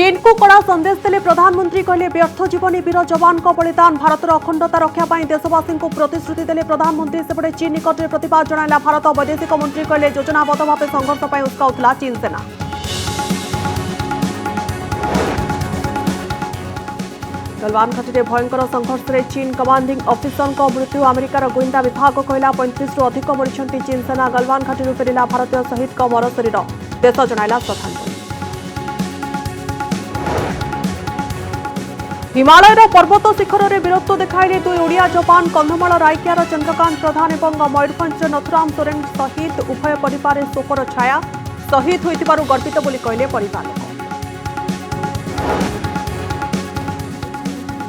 चीन को कड़ा संदेश देले प्रधानमंत्री कहले व्यर्थ जीवनी वीर जवान को बलिदान भारतर अखंडता रक्षा पाई देशवासी को प्रतिश्रुति देले प्रधानमंत्री सेपटे चीन निकट में प्रतिवाद जणाइला भारत वैदेशिक मंत्री कहले योजनाबद्ध भाव संघर्ष पर उस्काउला चीन सेना। गलवान घाटी में भयंकर संघर्ष में चीन कमांडिंग ऑफिसर को मृत्यु अमेरिकार गोइंदा विभाग कहला 35 रु अधिक मरीछंती चीन सेना। गलवान घाटी फेरिला भारतीय शहीद को मर शरीर देश जणाइला श्रद्धांजलि। हिमालयर पर्वत शिखर में वीरत्व देखाइले दुई ओडिया जवान कंधमाल रायकियार चंद्रकांत प्रधान और मयूरभंज नथुराम सोरेन शहीद उभय परिवार शोकर छाया शहीद होइतिबारु गर्वित बोली कहले परिवार लोक।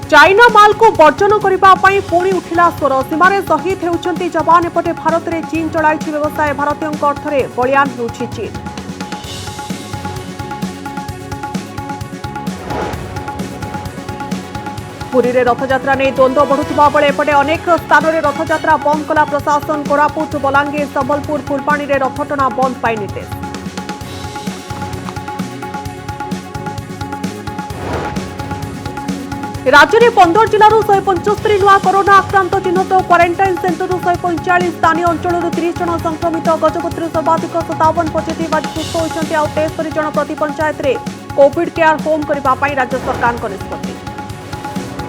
चाइना माल को वर्जन करने पुणी उठिला स्वर सीमार शहीद होउछंती जवान एपटे भारत में चीन चलाई व्यवसाय भारतीय अर्थरे बलियान होउछि चीन। पुरी रे रथयात्रा नहीं द्वंद्व बढ़ुवा बेले एपटे अनेक स्थान में रथयात्रा बंद कला प्रशासन। कोरापुट बलांगीर संबलपुर फुलपाणी रे रथटना बंद पाई निर्देश। राज्य में 15 जिलूर 175 नुआ कोरोना आक्रांत चिन्हित क्वारेंटाइन सेंटर 145 स्थानीय अंचल 30 जन संक्रमित। गजपति सर्वाधिक 57 पॉजिटिव आज सुस्थ होती 73 जन प्रति पंचायत में कोविड केयर होम करने राज्य सरकार निष्पत्ति।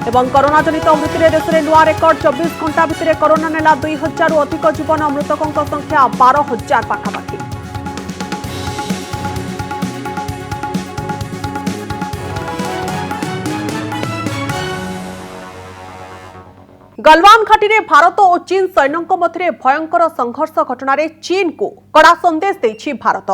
एवं कोरोना जनित मृत्यु देश में नुआ रेकर्ड 24 घंटा भितर कोरोना नेला 2000 रु अधिक जीवन मृतकों संख्या 12,000 पाखापाखि। गलवान घाटी में भारत और चीन सैन्यों मध्य भयंकर संघर्ष घटन चीन को कड़ा संदेश देछि भारत।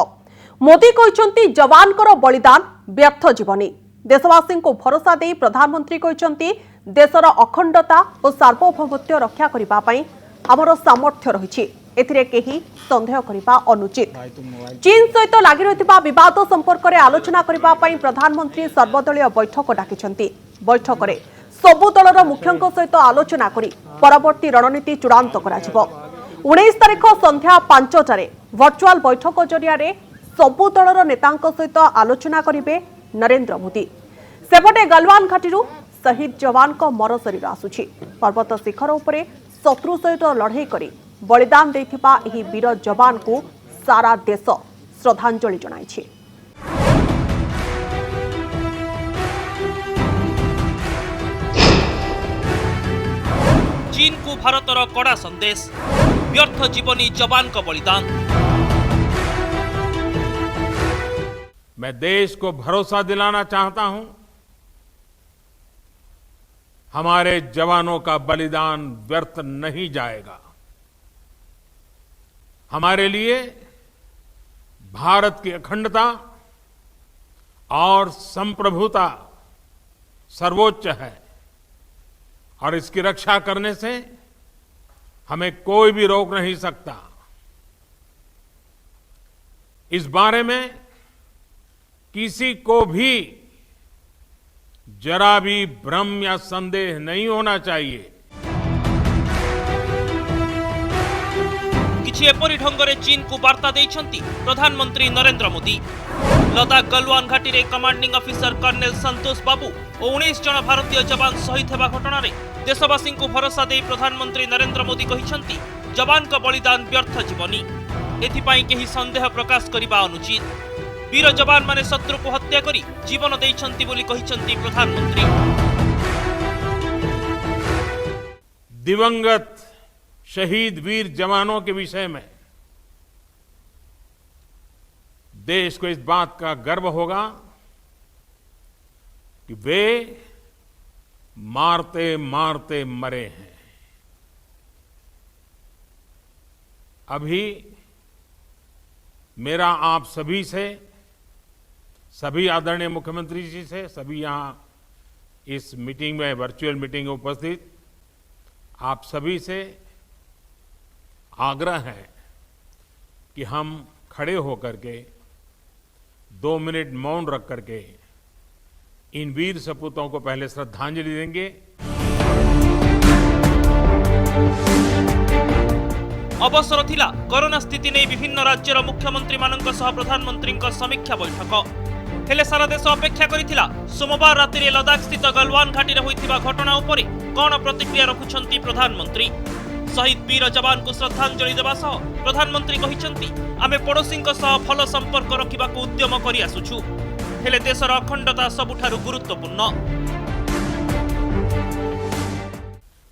मोदी कहते जवान बलिदान व्यर्थ जीवनी। देशवासी को भरोसा दे प्रधानमंत्री कहते देशर अखंडता और सार्वभौमत्व रक्षा करने आमर सामर्थ्य रही एथिरे केही संदेह करने अनुचित। चीन सहित लगी रही विवाद संपर्क में आलोचना करने प्रधानमंत्री सर्वदलीय बैठक डाकिछंती। बैठक में सबु दलर मुख्यों सहित आलोचना करी परवर्ती रणनीति चूड़ांत करा जिवो। 19 तारिख संध्या 5टार वर्चुआल बैठक जरिया सबु दलर नेतांक सहित आलोचना करिवे नरेंद्र मोदी। सेपटे गलवान घाटी शहीद जवान को मर शरीर आसुछि। पर्वत शिखर उपरे शत्रु सहित लड़ाई करी बलिदान देथिबा एही वीर जवान को सारा देश श्रद्धांजलि जणाइछि। चीन को भारतर कड़ा संदेश व्यर्थ जीवनी जवान का बलिदान। मैं देश को भरोसा दिलाना चाहता हूं हमारे जवानों का बलिदान व्यर्थ नहीं जाएगा। हमारे लिए भारत की अखंडता और संप्रभुता सर्वोच्च है और इसकी रक्षा करने से हमें कोई भी रोक नहीं सकता। इस बारे में किसी को भी जरा भी भ्रम या संदेह नहीं होना चाहिए। किछि एपरि ढंगरे चीन को वार्ता देइछंती प्रधानमंत्री नरेंद्र मोदी। लद्दाख गलवान घाटी रे कमांडिंग ऑफिसर कर्नेल संतोष बाबू और 19 जन भारतीय जवान शहीद हेबा घटना रे देशवासी को भरोसा दे प्रधानमंत्री नरेंद्र मोदी कहिछंती जवान का बलिदान व्यर्थ जीवनी। एथिपाई केही संदेह प्रकाश करिबा अनुचित। वीर जवान माने शत्रु को हत्या करी जीवन देइछंती बोली कहिछंती प्रधानमंत्री। दिवंगत शहीद वीर जवानों के विषय में देश को इस बात का गर्व होगा कि वे मारते मारते मरे हैं। अभी मेरा आप सभी से, सभी आदरणीय मुख्यमंत्री जी से, सभी यहां इस मीटिंग में वर्चुअल मीटिंग में उपस्थित आप सभी से आग्रह है कि हम खड़े होकर के 2 मिनट मौन रख करके इन वीर सपूतों को पहले श्रद्धांजलि देंगे। अवसर थिला कोरोना स्थिति नहीं विभिन्न राज्यर मुख्यमंत्री मानक सह प्रधानमंत्री समीक्षा बैठक। हेले सारा देश अपेक्षा करिथिला सोमवार राति रे लद्दाख स्थित गलवान घाटी रे होइथिबा घटना उपरे कोन प्रतिक्रिया रखुछंती प्रधानमंत्री। शहीद वीर जवान को श्रद्धांजलि देबा सह प्रधानमंत्री कहिछंती आमे पड़ोसींक सह भल संपर्क रखिबाकू उद्यम करि आसुछु, हेले देशर अखंडता सबुठारु गुरुत्वपूर्ण।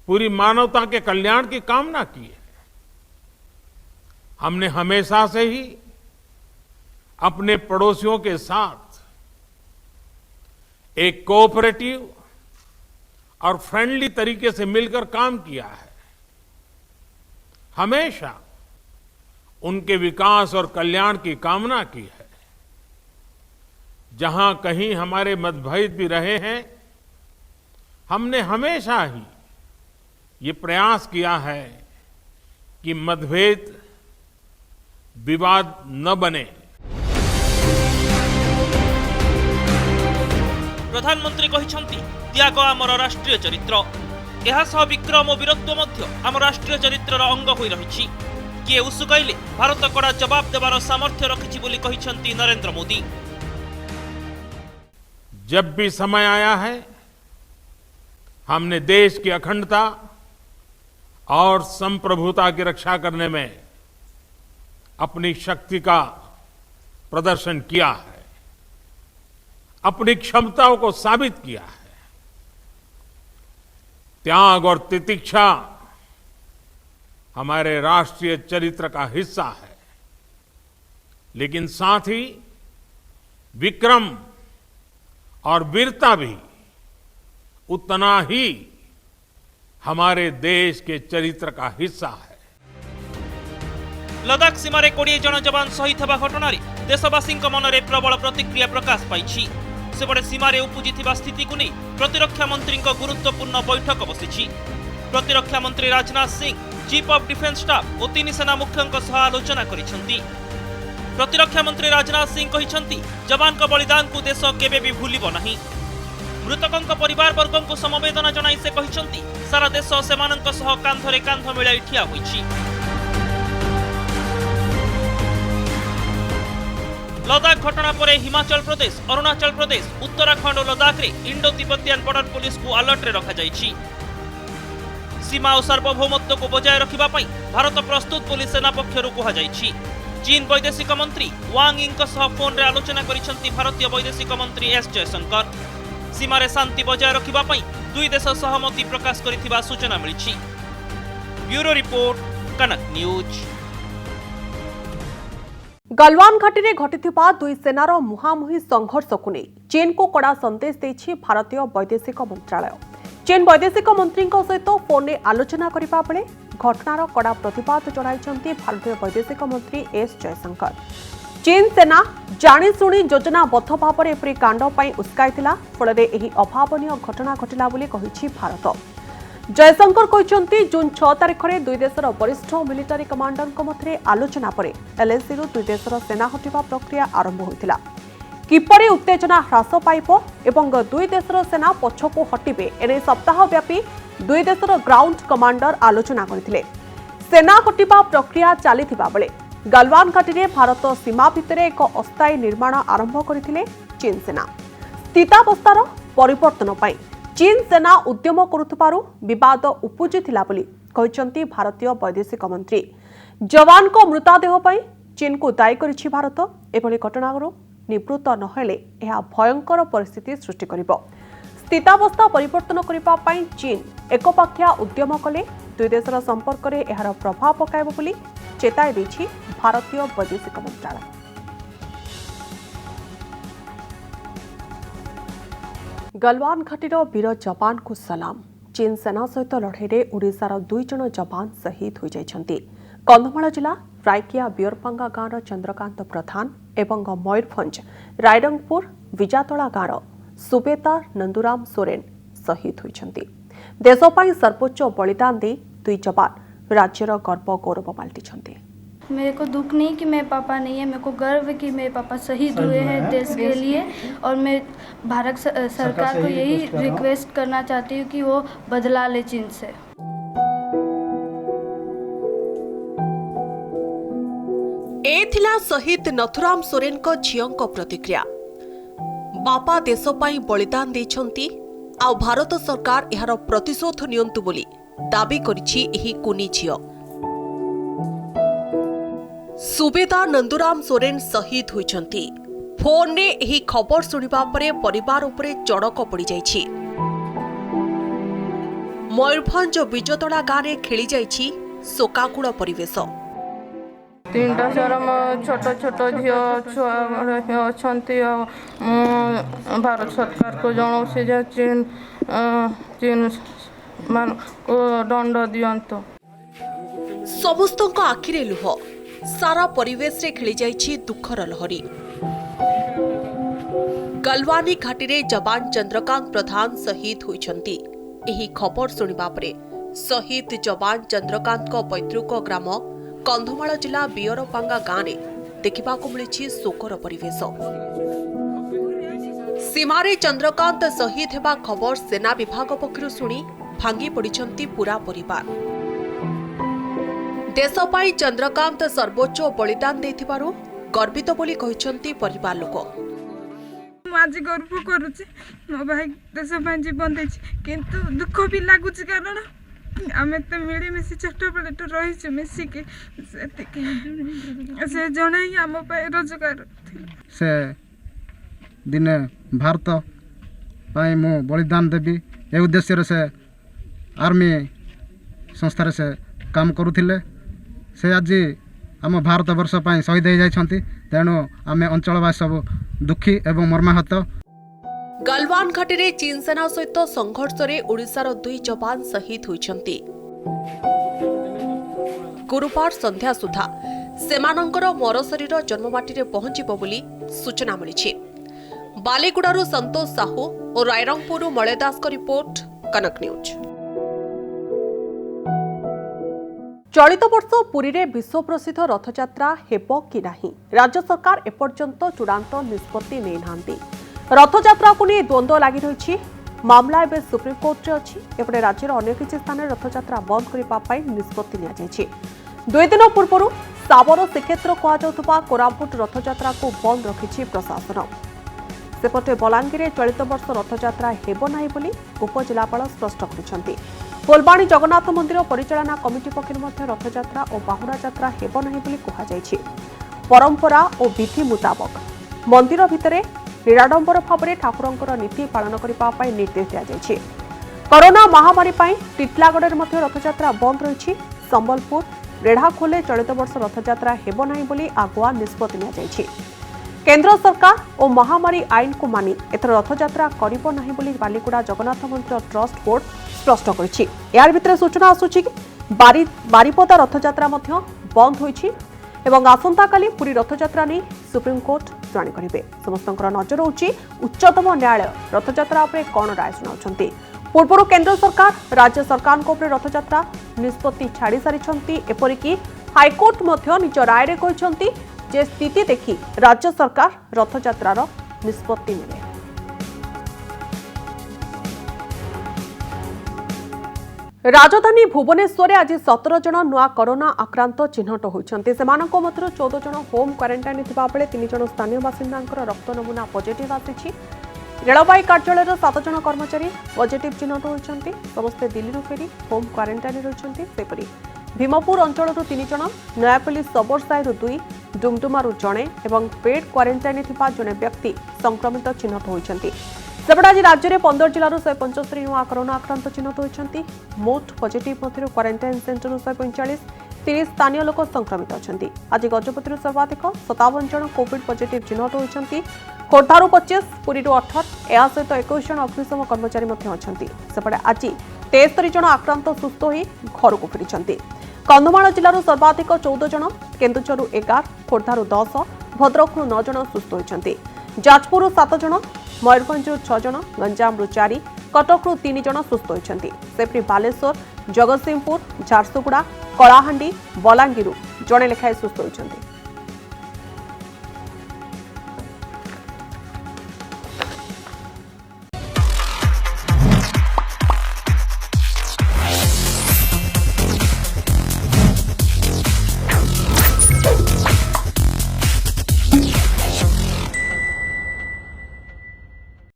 पूरी मानवता के कल्याण की कामना की है। हमने हमेशा से ही अपने पड़ोसियों के साथ एक कोऑपरेटिव और फ्रेंडली तरीके से मिलकर काम किया है। हमेशा उनके विकास और कल्याण की कामना की है। जहां कहीं हमारे मतभेद भी रहे हैं, हमने हमेशा ही ये प्रयास किया है कि मतभेद विवाद न बने। प्रधानमंत्री कहिछंती त्याग आमर राष्ट्रीय चरित्र, एहा सह विक्रम और वीरत्व मध्य आम राष्ट्रीय चरित्रर अंग होई रहिछि। किए उसुकाइले भारत कड़ा जवाब देवार सामर्थ्य रखिछि बोली कहिछंती नरेंद्र मोदी। जब भी समय आया है, हमने देश की अखंडता और संप्रभुता की रक्षा करने में अपनी शक्ति का प्रदर्शन किया है, अपनी क्षमताओं को साबित किया है। त्याग और तितिक्षा हमारे राष्ट्रीय चरित्र का हिस्सा है, लेकिन साथ ही विक्रम और वीरता भी उतना ही हमारे देश के चरित्र का हिस्सा है। लद्दाख सीमारे 20 जन जवान शहीद होगा घटना देशवासी मनरे प्रबल प्रतिक्रिया प्रकाश पाई। सेपटे सीमारे उपजिथिबा स्थिति को नहीं प्रतिरक्षा मंत्री गुरुत्वपूर्ण बैठक बसी। प्रतिरक्षा मंत्री Rajnath Singh, chief of defence staff और 3 सेना मुख्यों सह आलोचना करिसेंती। प्रतिरक्षा मंत्री राजनाथ सिंह कहिसेंती जवान का बलिदान को देश केबे भी भूलिबो नहीं। मृतकों परिवार वर्गों को समवेदना जनाई से कहिसेंती सारा देश सेमानंक सह कांधरे कांध मिलाई ठिया होइछि। लद्दाख घटना पर हिमाचल प्रदेश, अरुणाचल प्रदेश, उत्तराखंड और लद्दाख रे इंडो तिब्बतियान बॉर्डर पुलिस को अलर्ट रे रखा जाइछि। सीमा और सार्वभौमत्व को बजाय रखिबा पई भारत प्रस्तुत पुलिस सेना पक्षरु कहा जाइछि। चीन वैदेशिक मंत्री वांग यिंग सह फोन रे आलोचना करिसेंती भारतीय वैदेशिक मंत्री एस जयशंकर। सीमारे शांति बजाय रखिबा पई दुई देश सहमति प्रकाश करिथिबा सूचना मिलिछि। ब्यूरो रिपोर्ट, कनक न्यूज। गलवान घाटी में घटिथिबा दुई सेनार मुहांमुही संघर्ष को नहीं चीन को कड़ा संदेश देछि भारतीय वैदेशिक मंत्रालय। चीन वैदेशिक मंत्री सहित फोन में आलोचना करने बेले घटनार कड़ा प्रतिवाद जणाइछन्ति भारतीय वैदेशिक मंत्री एस जयशंकर। चीन सेना जाणीशुणी योजनाबद्ध भाव में एपरी कांड पर उस्काइथिला, फल एही अभावनीय घटना घटिला बोली कहिछि भारत। जयशंकर कहते जून 6 तारिख में दुई देशर वरिष्ठ मिलिटारी कमांडर मध्य आलोचना पर एलएसी दुई देशर सेना हटिबा प्रक्रिया आरंभ होइतिला। किपरि उत्तेजना ह्रास पाइब एवं दुई देशर सेना पछकु हटिबे एने सप्ताहव्यापी दुई देशर ग्राउंड कमांडर आलोचना करथिले। सेना हटिबा प्रक्रिया चलीथिबा बेले गलवान घाटी में भारत सीमा भितर एक अस्थायी निर्माण आरंभ करथिले चीन सेना। स्थितावस्थार परिवर्तन पाई चीन सेना उद्यम करुथिबारु विवाद उपुजिथिला बोली कहिसंती भारतीय वैदेशिक मंत्री। जवान को मृतदेह पाई चीन को दायी करिछि भारत। एभली घटनारू निवृत्त नहेले यह भयंकर परिस्थिति सृष्टि करिब। स्थितावस्था परिवर्तन करिबा पाई चीन एकपाखिया उद्यम कले दुई देशर संपर्क में एहार प्रभाव पकाइब बोली चेताई देछि भारतीय वैदेशिक मंत्रालय। गलवान घाटीर वीर जवान को सलाम। चीन सेना सहित लड़ाई ओडिशार 2 जन जवान शहीद हो जाइछन्ति। कंधमाल जिला रायकिया बियरपांगा गाँव चंद्रकांत प्रधान एवं मयूरभंज रायरंगपुर विजातला गाँव सुबेदार नंदुराम सोरेन शहीद होइछन्ति। देशपाई सर्वोच्च बलिदान दे 2 जवान राज्यर गर्व गौरव पाल्टिछन्ति। मेरे को दुख नहीं कि मेरे पापा नहीं है, मेरे को गर्व है कि मेरे पापा शहीद हुए हैं देश के लिए। और मैं भारत सरकार को यही रिक्वेस्ट करना चाहती हूँ कि वो बदला ले चीन से। ए थिला शहीद नथुराम सोरेन को झियों को प्रतिक्रिया। बापा देश पाई बलिदान देइछंती आ भारत सरकार एहार प्रतिशोध नियंतु बोली दाबी करिछि एही कुनी झियो। सुबेदार नंदुराम सोरेन शहीद होइछंती। फोन रे एही खबर सुनिबा परे परिवार उपरे चड़क पड़ी जाइछि। मयूरभंज विजतड़ा गाँव में खेली जाइछि शोकाकुल परिवेश। तीनटा चरम छोट छोट झील छुआ अच्छा भारत सरकार को जनाऊ से चीन मान को दंड दियंतो। समस्त आखिरे लुह सारा परिवेश रे खेली जाइछि दुखर लहरी। गलवानी घाटी रे जवान चंद्रकांत प्रधान शहीद होइछंती। एही खबर सुनिबा परे शहीद जवान चंद्रकांत को पैतृक ग्राम कंधमाल जिला बियरपांगा गाँव में देखा मिली शोकर परिवेश। सीमारे चंद्रकांत शहीद हेबा खबर सेना विभाग पक्षरु सुनी भांगी पड़िछंती पूरा परिवार। देश पाई चंद्रकांत सर्वोच्च बलिदान देथिबारु गर्वित बोली कहिछंती परिवार लोक। आज गर्व करुचे मो भाई देश जीवन दे किंतु दुख भी लगुच कारण आम तो मिलमिशि छोट बेले तो रही मिसिकी से जड़े ही आम रोजगार से दिने भारत पाई मु बलिदान देवी ए उद्देश्य से आर्मी संस्था से काम करुथिले से आज आम भारत वर्ष पाई शहीद हो जाइछंती। तेणु आम अंचलवासी सब दुखी एवं मर्माहत। गलवान घाटी रे चीन सेना सहित संघर्ष रे ओडिशार 2 जवान शहीद होइछंती। गुरुवार संध्या सुधा सेमानंकर मर शरीर जन्ममाटी रे पहुंचिबो बोली सूचना मिलिछि। बालीगुडारू संतोष साहू और रायरंगपुरु मलेदास को रिपोर्ट कनक न्यूज। चलित वर्ष पुरी रे विश्व प्रसिद्ध रथयात्रा हेबो कि नाही राज्य सरकार एपर्यंत चूड़ांत निष्पत्ति नै नांती। रथयात्रा को नहीं द्वंद्व लगी रही मामला एवं सुप्रीमकोर्ट अच्छी एपटे राज्यर अन्य किसी स्थान में रथयात्रा बंद करने निष्पत्ति नि 2 दिन पूर्व साबर श्रीक्षेत्र कहुवा कोरापुट रथयात्रा को बंद रखी प्रशासन। सेपटे बलांगीर में चलित वर्ष रथयात्रा हेब नाही बोली उपजिलापाल स्पष्ट कर। फुलबाणी जगन्नाथ मंदिर परिचालना कमिटी पक्ष रथयात्रा और बाहुड़ा यात्रा हेब नाही बोली कहुଯାଇଛି। परंपरा और विधि मुताबक मंदिर भितरे निराडंबर भाव में ठाकुरंकर नीति पालन करने निर्देश दिया। कोरोना महामारी टिटलागढ़ में रथयात्रा बंद रही। संबलपुर रेढ़ाखोले चलित वर्ष रथयात्रा हेब नाही बोली आगुआ निष्पत्ति नि। केंद्र सरकार और महामारी आईन को मानि एथर रथयात्रा करिबो नाही बोली बालीगुड़ा जगन्नाथ मंदिर ट्रस्ट बोर्ड स्पष्ट करिछि। यार भितरे सूचना आसुछि कि बारीपदा रथयात्रा मध्य बंद होइछि एवं आसंता काली पुरी रथयात्रा नहीं सुप्रीमकोर्ट शुणाणी करेंगे। समस्त नजर होछि उच्चतम न्यायालय रथयात्रा उपरे कौन राय सुनाउछंती। पूर्व केंद्र सरकार राज्य सरकार उपरे रथयात्रा निष्पत्ति छाड़ी सारी। एपरिकी हाईकोर्ट मध्य निज राय रे कहिसंती जे स्थिति देखि राज्य सरकार रथयात्रार निष्पत्ति नेले। राजधानी भुवनेश्वर आज 17 जन नुआ कोरोना आक्रांत चिन्हट होइछन्ते। सेमानक मध्य 14 जन होम क्वारंटाइन थिबा बेले 3 जन स्थानीय बासिंदांकर रक्त नमूना पॉजिटिव आसिछि। रेलवाई कार्यालयर 7 जन कर्मचारी पॉजिटिव चिन्हट होइछन्ते। समस्ते दिल्ली फेरी होम क्वारंटाइन रहिछन्ते। सेपरि भीमपुर अंचल 3 जन, नयापल्ली सबरसाई 2, डुमडुमारू जड़े और पेड क्वारंटाइन थिबा जने व्यक्ति संक्रमित चिन्हट होइछन्ते। सेपटे आज राज्य में 15 जिलूर 175 नुआ कोरोना आक्रांत चिन्हट होइछन्ते। मोट पॉजिटिव मध्य क्वारंटाइन सेंटर 145, 30 स्थानीय लोक संक्रमित अछन्ति। आज गजपति सर्वाधिक 57 जन कोविड पॉजिटिव चिन्हट होइछन्ति। खोर्धारू 25, पुरीरू 18, या सहित 21 जन अग्निशम कर्मचारी अछन्ति। सेपटे आज 73 जन आक्रांत सुस्थ हो घर को फेरिछन्ति। कंधमाल जिलूर सर्वाधिक 14 जन, केन्दुझरु 11, खोर्धारू 10, भद्रकरू 9 जन सुस्थ होइछन्ति। जाजपुररू 7 जन, मयूरभंजरू 6 जन, गंजामरू 4, कटकरू 3 जन सुस्थ होइछन्ति। सेपरि बालेश्वर, जगतसिंहपुर, झारसुगुड़ा, कलाहांडी, बलांगीरु जणे लेखाएं सुस्थ होइछन्ति।